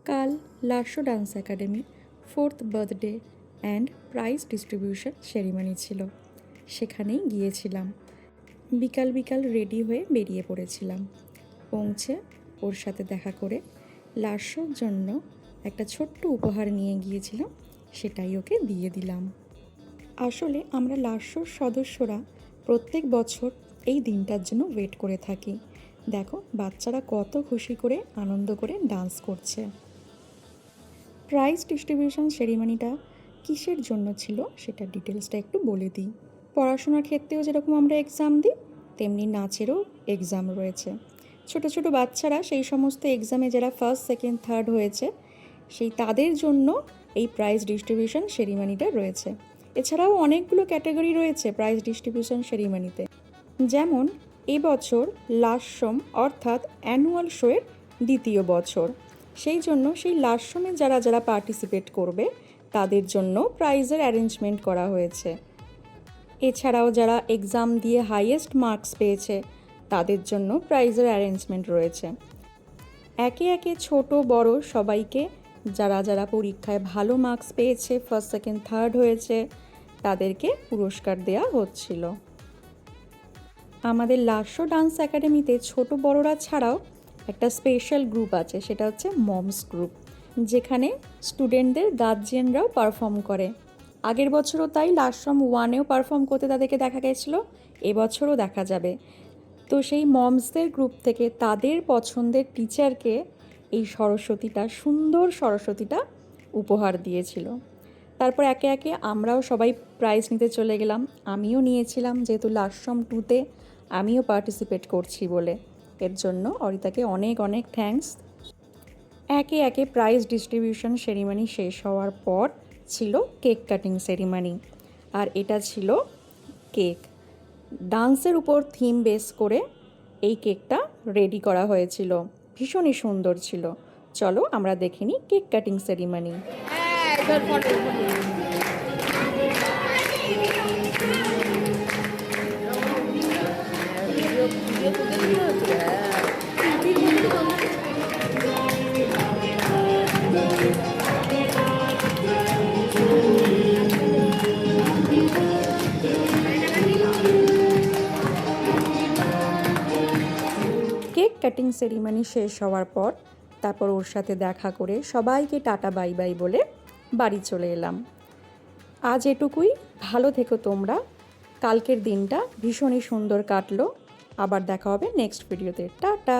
কাল Lasya dance academy 4th birthday and prize distribution ceremony ছিল। সেখানেই গিয়েছিলাম। বিকাল বিকাল রেডি হয়ে বেরিয়ে পড়েছিলাম। পৌঁছে ওর সাথে দেখা করে লাস্যর জন্য একটা ছোট্ট উপহার নিয়ে গিয়েছিলাম, সেটাই ওকে দিয়ে দিলাম। আসলে আমরা লাস্যর সদস্যরা প্রত্যেক বছর এই দিনটার জন্য ওয়েট করে থাকি। দেখো বাচ্চারা কত খুশি করে আনন্দ করে ডান্স করছে। প্রাইজ ডিস্ট্রিবিউশন সেরিমনিটা কিসের জন্য ছিল সেটা ডিটেলসটা একটু বলে দিই। পড়াশোনার ক্ষেত্রেও যেরকম আমরা এক্সাম দিই, তেমনি নাচেরও এক্সাম রয়েছে। ছোট ছোট বাচ্চারা সেই সমস্ত এক্সামে যারা ফার্স্ট সেকেন্ড থার্ড হয়েছে, সেই তাদের জন্য এই প্রাইজ ডিস্ট্রিবিউশন সেরিমনিটা রয়েছে। এছাড়াও অনেকগুলো ক্যাটাগরি রয়েছে প্রাইজ ডিস্ট্রিবিউশন সেরিমনিতে। যেমন এবছর লাস্যম অর্থাৎ অ্যানুয়াল শোয়ের দ্বিতীয় বছর, সেই জন্য সেই লাস্যমে যারা যারা পার্টিসিপেট করবে তাদের জন্য প্রাইজের অ্যারেঞ্জমেন্ট করা হয়েছে। এছাড়াও যারা এক্সাম দিয়ে হাইয়েস্ট মার্কস পেয়েছে তাদের জন্য প্রাইজের অ্যারেঞ্জমেন্ট রয়েছে। একে একে ছোট বড় সবাইকে যারা যারা পরীক্ষায় ভালো মার্কস পেয়েছে, ফার্স্ট সেকেন্ড থার্ড হয়েছে, তাদেরকে পুরস্কার দেওয়া হচ্ছিল। আমাদের লাস্য ডান্স একাডেমিতে ছোট বড়রা ছাড়াও একটা স্পেশাল গ্রুপ আছে, সেটা হচ্ছে মমস গ্রুপ, যেখানে স্টুডেন্টদের গার্জিয়ানরাও পারফর্ম করে। আগের বছরও তাই লাস্যম 1-এও পারফর্ম করতে তাদেরকে দেখা গেছিলো, এবছরও দেখা যাবে। তো সেই মমসদের গ্রুপ থেকে তাদের পছন্দের টিচারকে এই সরস্বতীটা, সুন্দর সরস্বতীটা উপহার দিয়েছিল। তারপর একে একে আমরাও সবাই প্রাইজ নিতে চলে গেলাম। আমিও নিয়েছিলাম, যেহেতু লাস্যম 2-তে আমিও পার্টিসিপেট করছি বলে। এর জন্য অরিতাকে অনেক অনেক থ্যাঙ্কস। একে একে প্রাইজ ডিস্ট্রিবিউশন সেরিমনি শেষ হওয়ার পর ছিল কেক কাটিং সেরিমনি। আর এটা ছিল কেক ডান্সের উপর থিম বেস করে এই কেকটা রেডি করা হয়েছিল। ভীষণই সুন্দর ছিল। চলো আমরা দেখে নিই cake cutting ceremony. Cake cutting ceremony শেষ হওয়ার পর তারপর ওর সাথে দেখা করে সবাইকে টাটা বাই বাই বলে বাড়ি চলে এলাম। আজ এটুকুই। ভালো থেকো তোমরা। কালকের দিনটা ভীষণই সুন্দর কাটলো। আবার দেখা হবে নেক্সট ভিডিওতে। টাটা।